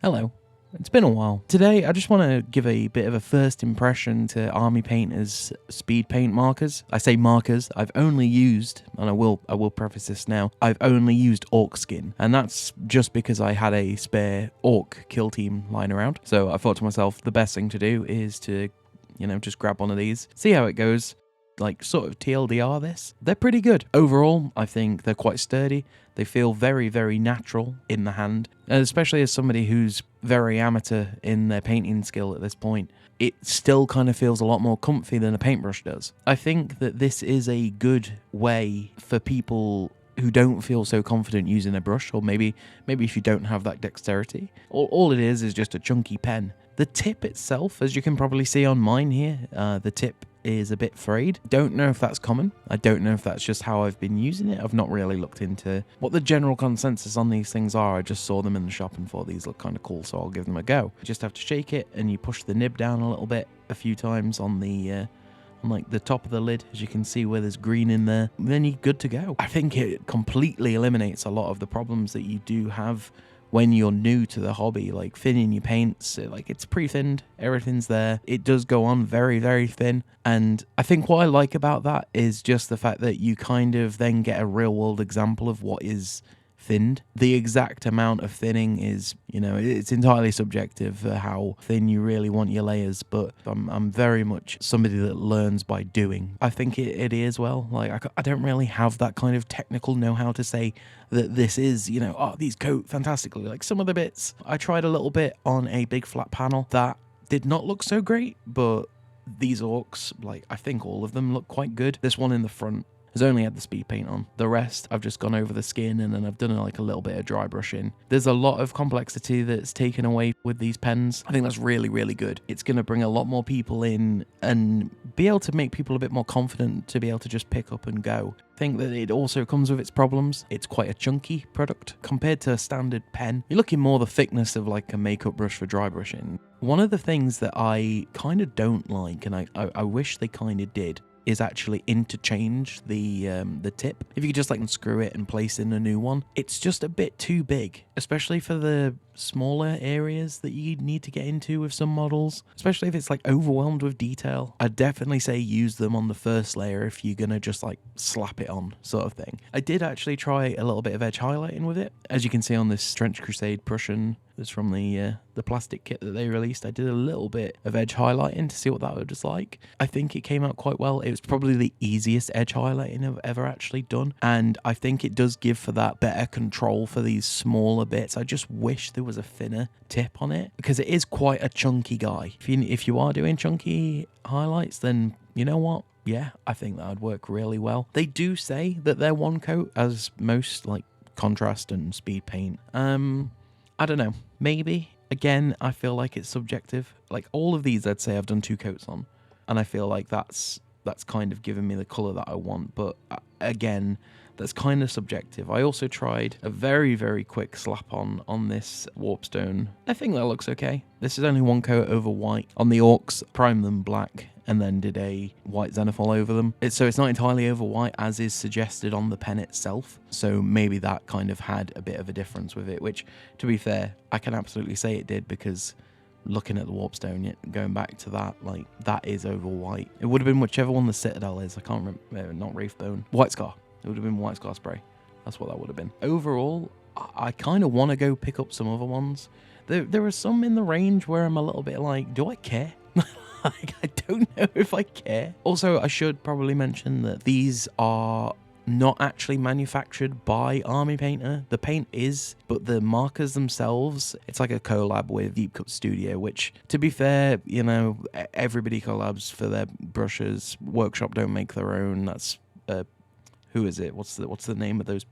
Hello. It's been a while. Today, I just want to give a bit of a first impression to Army Painter's speed paint markers. I say markers, I've only used, and I will preface this now, I've only used orc skin, and that's just because I had a spare orc kill team lying around. So I thought to myself, the best thing to do is to, just grab one of these, see how it goes. Like, sort of TLDR this. They're pretty good. Overall, I think they're quite sturdy. They feel very, very natural in the hand. And especially as somebody who's very amateur in their painting skill at this point, it still kind of feels a lot more comfy than a paintbrush does. I think that this is a good way for people who don't feel so confident using a brush, or maybe if you don't have that dexterity. All it is just a chunky pen. The tip itself, as you can probably see on mine here, the tip is a bit frayed. Don't know if that's common. I don't know if that's just how I've been using it. I've not really looked into what the general consensus on these things are. I just saw them in the shop and thought these look kind of cool, so I'll give them a go. You just have to shake it and you push the nib down a little bit a few times on the like the top of the lid, as you can see where there's green in there. Then you're good to go. I think it completely eliminates a lot of the problems that you do have when you're new to the hobby, like thinning your paints. Like, it's pre-thinned, everything's there. It does go on very, very thin. And I think what I like about that is just the fact that you kind of then get a real world example of what is thinned. The exact amount of thinning is, it's entirely subjective for how thin you really want your layers, but I'm very much somebody that learns by doing. I think it is well. Like, I don't really have that kind of technical know-how to say that this is, these coat fantastically. Like, some of the bits, I tried a little bit on a big flat panel that did not look so great, but these orcs, like, I think all of them look quite good. This one in the front has only had the speed paint on. The rest, I've just gone over the skin and then I've done like a little bit of dry brushing. There's a lot of complexity that's taken away with these pens. I think that's really, really good. It's going to bring a lot more people in and be able to make people a bit more confident to be able to just pick up and go. I think that it also comes with its problems. It's quite a chunky product compared to a standard pen. You're looking more the thickness of like a makeup brush for dry brushing. One of the things that I kind of don't like, and I wish they kind of did, is actually interchange the tip. If you could just like unscrew it and place in a new one, it's just a bit too big, especially for the smaller areas that you need to get into with some models, especially if it's like overwhelmed with detail. I'd definitely say use them on the first layer if you're gonna just like slap it on, sort of thing. I did actually try a little bit of edge highlighting with it. As you can see on this Trench Crusade Prussian that's from the plastic kit that they released, I did a little bit of edge highlighting to see what that was like. I think it came out quite well. It was probably the easiest edge highlighting I've ever actually done, and I think it does give for that better control for these smaller bits. I just wish there was a thinner tip on it, because it is quite a chunky guy. If you are doing chunky highlights, then you know what? Yeah, I think that would work really well. They do say that they're one coat, as most like contrast and speed paint. I don't know. Maybe. Again, I feel like it's subjective. Like, all of these, I'd say I've done 2 coats on, and I feel like that's kind of given me the colour that I want. But again, that's kind of subjective. I also tried a very, very quick slap on this warpstone. I think that looks okay. This is only 1 coat over white. On the orcs, primed them black and then did a white xenophil over them. So it's not entirely over white as is suggested on the pen itself. So maybe that kind of had a bit of a difference with it, which, to be fair, I can absolutely say it did, because looking at the warpstone, going back to that, like, that is over white. It would have been whichever one the Citadel is. I can't remember. Not Wraithbone. White Scar. It would have been White Scar spray. That's what that would have been. Overall, I kind of want to go pick up some other ones. There are some in the range where I'm a little bit like, do I care? Like, I don't know if I care. Also, I should probably mention that these are not actually manufactured by Army Painter. The paint is, but the markers themselves, it's like a collab with Deep Cut Studio, which, to be fair, everybody collabs for their brushes. Workshop don't make their own. That's who is it? What's the name of those?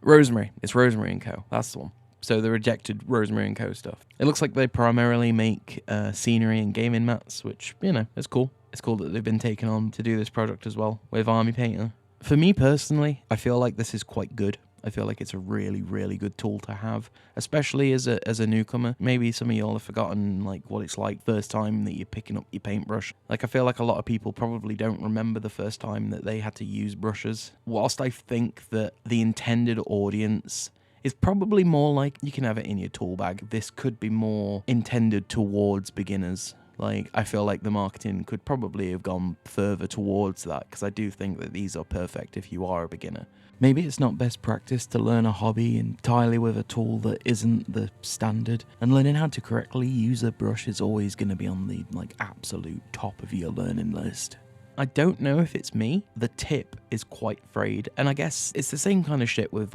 Rosemary. It's Rosemary & Co. That's the one. So the rejected Rosemary & Co. stuff. It looks like they primarily make scenery and gaming mats, which, it's cool. It's cool that they've been taken on to do this product as well with Army Painter. For me personally, I feel like this is quite good. I feel like it's a really, really good tool to have, especially as a newcomer. Maybe some of y'all have forgotten like what it's like first time that you're picking up your paintbrush. Like, I feel like a lot of people probably don't remember the first time that they had to use brushes. Whilst I think that the intended audience is probably more like you can have it in your tool bag. This could be more intended towards beginners. Like, I feel like the marketing could probably have gone further towards that, because I do think that these are perfect if you are a beginner. Maybe it's not best practice to learn a hobby entirely with a tool that isn't the standard, and learning how to correctly use a brush is always going to be on the absolute top of your learning list. I don't know if it's me, the tip is quite frayed, and I guess it's the same kind of shit with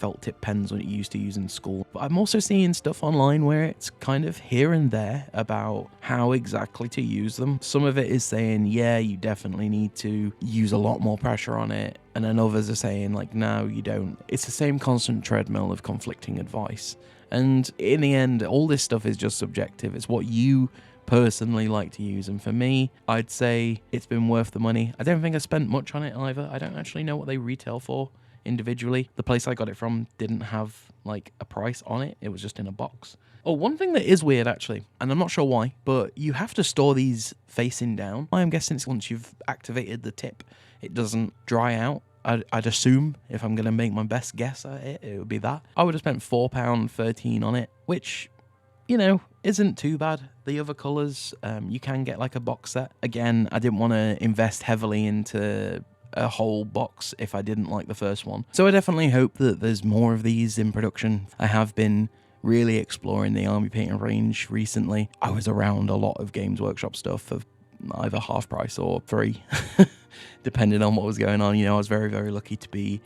felt tip pens when it used to use in school. But I'm also seeing stuff online where it's kind of here and there about how exactly to use them. Some of it is saying, yeah, you definitely need to use a lot more pressure on it. And then others are saying no, you don't. It's the same constant treadmill of conflicting advice. And in the end, all this stuff is just subjective. It's what you personally like to use, and for me, I'd say it's been worth the money. I don't think I spent much on it either. I don't actually know what they retail for individually. The place I got it from didn't have a price on it. It was just in a box. Oh, one thing that is weird actually, and I'm not sure why, but you have to store these facing down. I'm guessing it's once you've activated the tip, it doesn't dry out. I'd assume, if I'm going to make my best guess at it, it would be that. I would have spent £4.13 on it, which, isn't too bad. The other colours, you can get a box set. Again, I didn't want to invest heavily into a whole box if I didn't like the first one. So I definitely hope that there's more of these in production. I have been really exploring the army painting range recently. I was around a lot of Games Workshop stuff for either half price or free, depending on what was going on. I was very, very lucky to be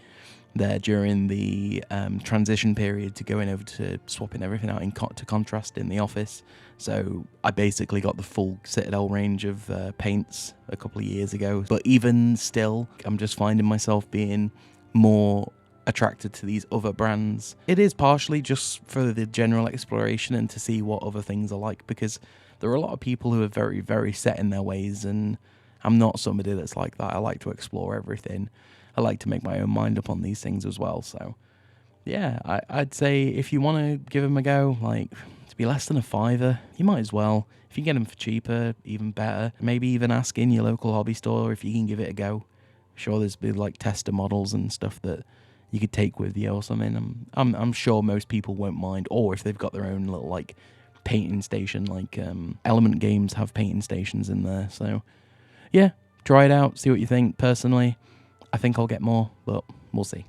there during the transition period to going over to swapping everything out to contrast in the office. So I basically got the full Citadel range of paints a couple of years ago. But even still, I'm just finding myself being more attracted to these other brands. It is partially just for the general exploration and to see what other things are like, because there are a lot of people who are very, very set in their ways, and I'm not somebody that's like that. I like to explore everything. I like to make my own mind up on these things as well. So yeah, I'd say if you want to give them a go, to be less than £5, you might as well. If you get them for cheaper, even better. Maybe even ask in your local hobby store if you can give it a go. I'm sure there's been tester models and stuff that you could take with you or something. I'm sure most people won't mind, or if they've got their own little painting station, Element Games have painting stations in there. So yeah, try it out, see what you think. Personally, I think I'll get more, but we'll see.